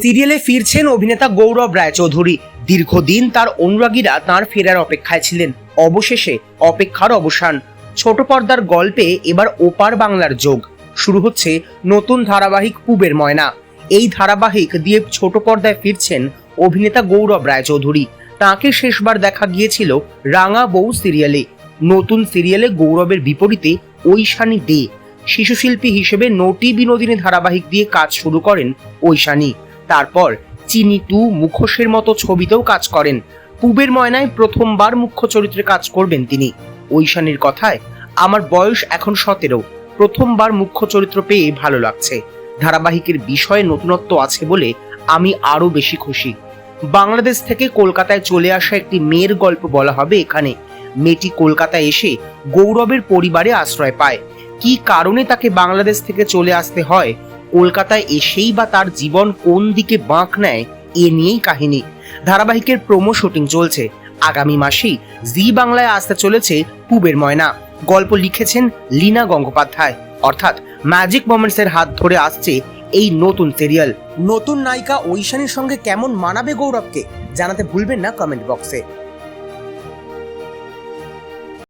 সিরিয়ালে ফিরছেন অভিনেতা গৌরব রায়চৌধুরী। দীর্ঘদিন তার অনুরাগীরা তার ফেরার অপেক্ষায় ছিলেন। অবশেষে অপেক্ষার অবসান। ছোট পর্দার গল্পে এবার ওপার বাংলার যোগ। শুরু হচ্ছে নতুন ধারাবাহিক পুবের ময়না। এই ধারাবাহিক দিয়ে ছোট পর্দায় ফিরছেন অভিনেতা গৌরব রায়চৌধুরী। তাকে শেষবার দেখা গিয়েছিল রাঙা বউ সিরিয়ালে। নতুন সিরিয়ালে গৌরবের বিপরীতে ঐশানী দে। শিশুশিল্পী হিসেবে নটি বিনোদিনী ধারাবাহিক দিয়ে কাজ শুরু করেন ঐশানী। তারপর চিনি 2, মুখোশের মতো ছবিতেও কাজ করেন। পুবের ময়নায় প্রথমবার মুখ্য চরিত্রে কাজ করবেন তিনি। ঐশানীর কথায়, আমার বয়স এখন 17, প্রথমবার মুখ্য চরিত্র পেয়ে ভালো লাগছে। ধারাবাহিকের বিষয়ে নতুনত্ব আছে বলে আমি আরো বেশি খুশি। বাংলাদেশ থেকে কলকাতায় চলে আসা একটি মেয়ের গল্প বলা হবে এখানে। মেয়েটি কলকাতায় এসে গৌরবের পরিবারে আশ্রয় পায়। কি কারণে তাকে বাংলাদেশ থেকে চলে আসতে হয়, কলকাতায় এসেই বা তার জীবন কোন দিকে বাঁক নেয়, এ নিয়েই কাহিনী। ধারাবাহিকের প্রোমো শুটিং চলছে। আগামী মাসেই জি বাংলায় আসতে চলেছে পুবের ময়না। গল্প লিখেছেন লীনা গঙ্গোপাধ্যায়। অর্থাৎ ম্যাজিক মোমেন্টস এর হাত ধরে আসছে এই নতুন সিরিয়াল। নতুন নায়িকা ঐশানীর সঙ্গে কেমন মানাবে গৌরবকে জানাতে ভুলবেন না কমেন্ট বক্সে।